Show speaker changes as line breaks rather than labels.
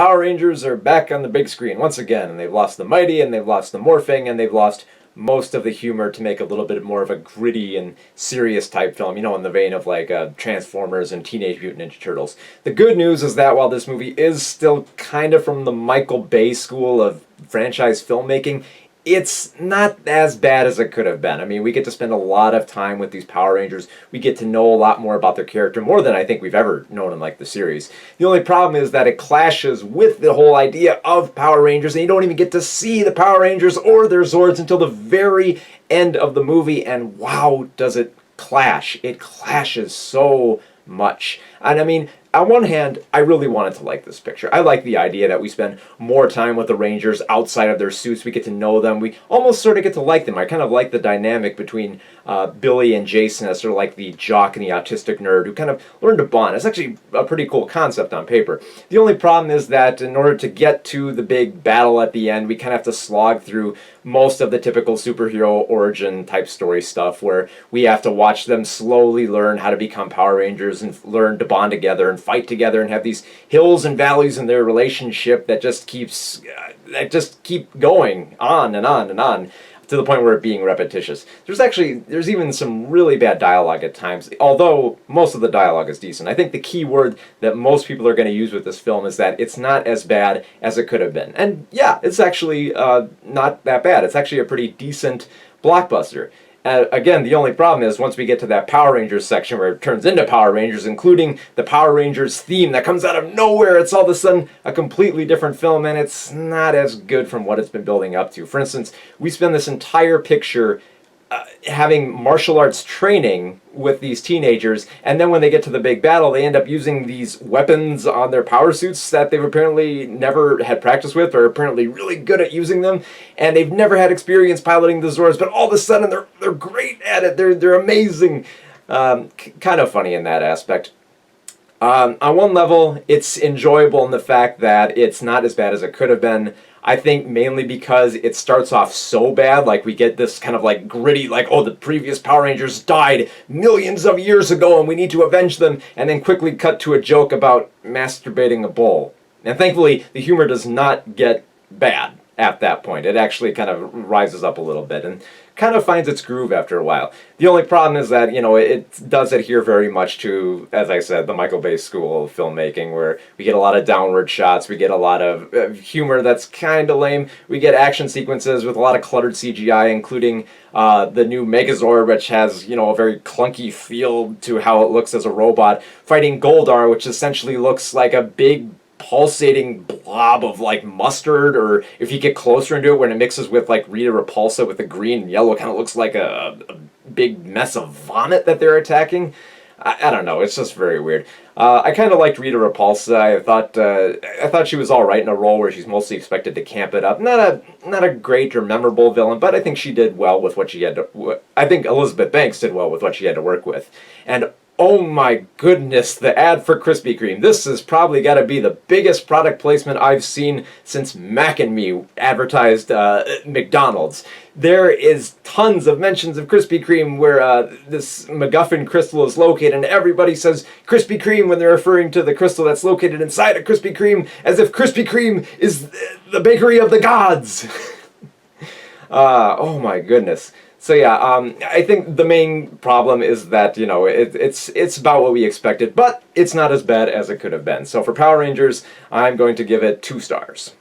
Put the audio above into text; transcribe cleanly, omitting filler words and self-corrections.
Power Rangers are back on the big screen once again, and they've lost the Mighty, and they've lost the Morphing, and they've lost most of the humor to make a little bit more of a gritty and serious type film, you know, in the vein of like Transformers and Teenage Mutant Ninja Turtles. The good news is that while this movie is still kind of from the Michael Bay school of franchise filmmaking, it's not as bad as it could have been. I mean, we get to spend a lot of time with these Power Rangers. We get to know a lot more about their character, more than I think we've ever known in like the series. The only problem is that it clashes with the whole idea of Power Rangers, and you don't even get to see the Power Rangers or their Zords until the very end of the movie, and wow, does it clash. It clashes so much. And I mean, on one hand, I really wanted to like this picture. I like the idea that we spend more time with the Rangers outside of their suits. We get to know them. We almost sort of get to like them. I kind of like the dynamic between Billy and Jason as sort of like the jock and the autistic nerd who kind of learn to bond. It's actually a pretty cool concept on paper. The only problem is that in order to get to the big battle at the end, we kind of have to slog through most of the typical superhero origin type story stuff where we have to watch them slowly learn how to become Power Rangers and learn to bond together and fight together and have these hills and valleys in their relationship that just keep going on and on and on to the point where it being repetitious. There's even some really bad dialogue at times, although most of the dialogue is decent. I think the key word that most people are going to use with this film is that it's not as bad as it could have been. And yeah, it's actually not that bad. It's actually a pretty decent blockbuster. Again, the only problem is once we get to that Power Rangers section where it turns into Power Rangers, including the Power Rangers theme that comes out of nowhere, it's all of a sudden a completely different film, and it's not as good from what it's been building up to. For instance, we spend this entire picture having martial arts training with these teenagers, and then when they get to the big battle, they end up using these weapons on their power suits that they've apparently never had practice with, or apparently really good at using them, and they've never had experience piloting the Zords, but all of a sudden they're great at it. They're amazing. Kind of funny in that aspect. On one level, it's enjoyable in the fact that it's not as bad as it could have been. I think mainly because it starts off so bad, like we get this kind of like gritty, like, oh, the previous Power Rangers died millions of years ago and we need to avenge them, and then quickly cut to a joke about masturbating a bull. And thankfully, the humor does not get bad at that point. It actually kind of rises up a little bit and kind of finds its groove after a while. The only problem is that, you know, it does adhere very much to, as I said, the Michael Bay school of filmmaking, where we get a lot of downward shots, we get a lot of humor that's kind of lame, we get action sequences with a lot of cluttered CGI, including the new Megazord, which has, you know, a very clunky feel to how it looks as a robot, fighting Goldar, which essentially looks like a big pulsating blob of like mustard, or if you get closer into it when it mixes with like Rita Repulsa with the green and yellow, kind of looks like a big mess of vomit that they're attacking. I don't know, it's just very weird. I kind of liked Rita Repulsa. I thought she was all right in a role where she's mostly expected to camp it up. Not a great or memorable villain, but I think she did well with what she had to. I think Elizabeth Banks did well with what she had to work with. And oh my goodness, the ad for Krispy Kreme. This has probably got to be the biggest product placement I've seen since Mac and Me advertised McDonald's. There is tons of mentions of Krispy Kreme where this MacGuffin crystal is located, and everybody says Krispy Kreme when they're referring to the crystal that's located inside a Krispy Kreme, as if Krispy Kreme is the bakery of the gods. Oh my goodness. So yeah, I think the main problem is that, you know, it's about what we expected, but it's not as bad as it could have been. So for Power Rangers, I'm going to give it 2 stars.